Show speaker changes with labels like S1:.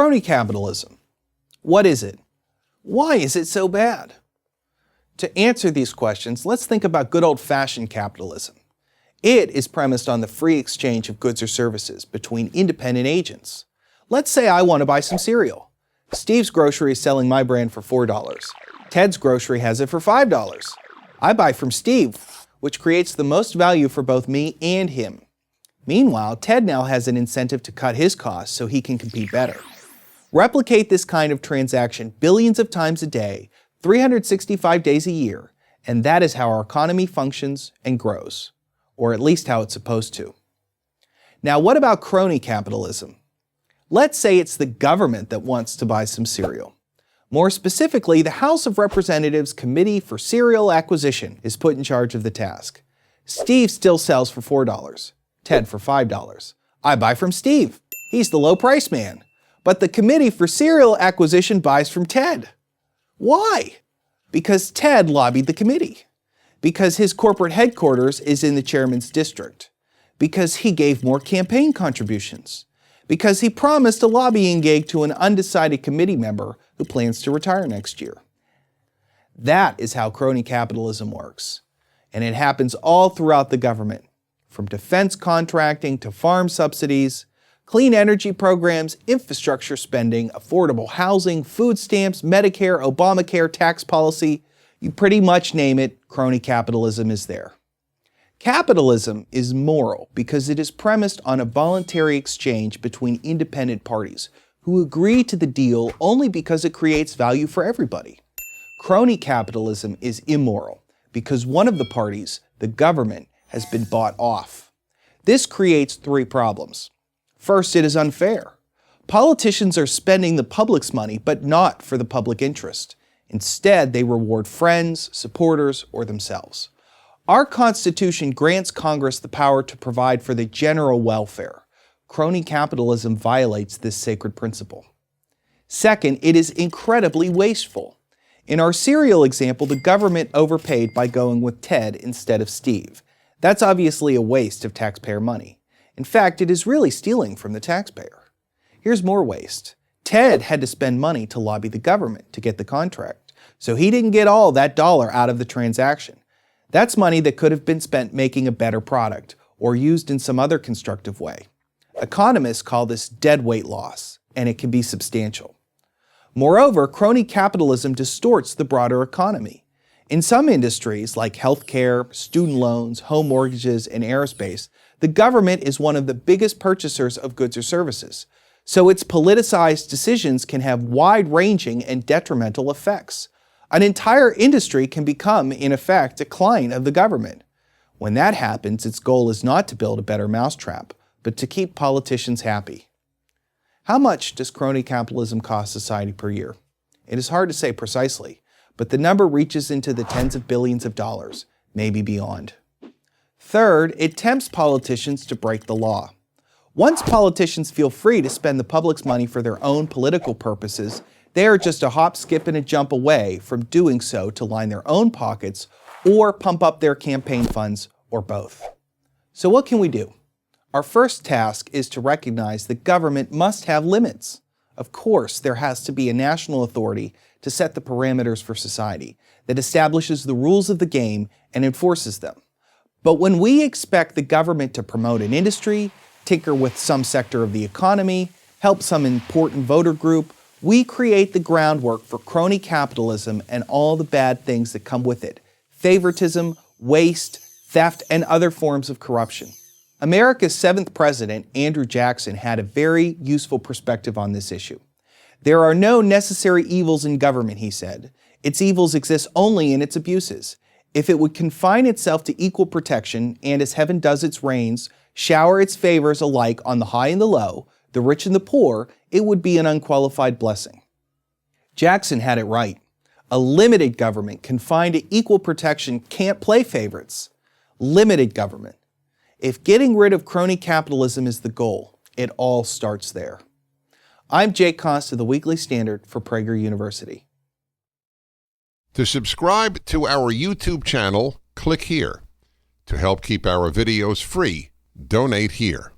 S1: Crony capitalism. What is it? Why is it so bad? To answer these questions, let's think about good old-fashioned capitalism. It is premised on the free exchange of goods or services between independent agents. Let's say I want to buy some cereal. Steve's Grocery is selling my brand for $4. Ted's Grocery has it for $5. I buy from Steve, which creates the most value for both me and him. Meanwhile, Ted now has an incentive to cut his costs so he can compete better. Replicate this kind of transaction billions of times a day, 365 days a year, and that is how our economy functions and grows, or at least how it's supposed to. Now, what about crony capitalism? Let's say it's the government that wants to buy some cereal. More specifically, the House of Representatives Committee for Cereal Acquisition is put in charge of the task. Steve still sells for $4, Ted for $5. I buy from Steve. He's the low price man. But the Committee for Cereal Acquisition buys from Ted. Why? Because Ted lobbied the committee. Because his corporate headquarters is in the chairman's district. Because he gave more campaign contributions. Because he promised a lobbying gig to an undecided committee member who plans to retire next year. That is how crony capitalism works. And it happens all throughout the government, from defense contracting to farm subsidies, clean energy programs, infrastructure spending, affordable housing, food stamps, Medicare, Obamacare, tax policy. You pretty much name it, crony capitalism is there. Capitalism is moral because it is premised on a voluntary exchange between independent parties who agree to the deal only because it creates value for everybody. Crony capitalism is immoral because one of the parties, the government, has been bought off. This creates three problems. First, it is unfair. Politicians are spending the public's money, but not for the public interest. Instead, they reward friends, supporters, or themselves. Our Constitution grants Congress the power to provide for the general welfare. Crony capitalism violates this sacred principle. Second, it is incredibly wasteful. In our cereal example, the government overpaid by going with Ted instead of Steve. That's obviously a waste of taxpayer money. In fact, it is really stealing from the taxpayer. Here's more waste. Ted had to spend money to lobby the government to get the contract, so he didn't get all that dollar out of the transaction. That's money that could have been spent making a better product or used in some other constructive way. Economists call this deadweight loss, and it can be substantial. Moreover, crony capitalism distorts the broader economy. In some industries, like healthcare, student loans, home mortgages, and aerospace, the government is one of the biggest purchasers of goods or services, so its politicized decisions can have wide-ranging and detrimental effects. An entire industry can become, in effect, a client of the government. When that happens, its goal is not to build a better mousetrap, but to keep politicians happy. How much does crony capitalism cost society per year? It is hard to say precisely, but the number reaches into the tens of billions of dollars, maybe beyond. Third, it tempts politicians to break the law. Once politicians feel free to spend the public's money for their own political purposes, they are just a hop, skip, and a jump away from doing so to line their own pockets or pump up their campaign funds, or both. So what can we do? Our first task is to recognize that government must have limits. Of course, there has to be a national authority to set the parameters for society that establishes the rules of the game and enforces them. But when we expect the government to promote an industry, tinker with some sector of the economy, help some important voter group, we create the groundwork for crony capitalism and all the bad things that come with it: favoritism, waste, theft, and other forms of corruption. America's 7th president, Andrew Jackson, had a very useful perspective on this issue. There are no necessary evils in government, he said. Its evils exist only in its abuses. If it would confine itself to equal protection, and as heaven does its rains, shower its favors alike on the high and the low, the rich and the poor, it would be an unqualified blessing. Jackson had it right. A limited government confined to equal protection can't play favorites. Limited government. If getting rid of crony capitalism is the goal, it all starts there. I'm Jake Cost of the Weekly Standard for Prager University.
S2: To subscribe to our YouTube channel, click here. To help keep our videos free, donate here.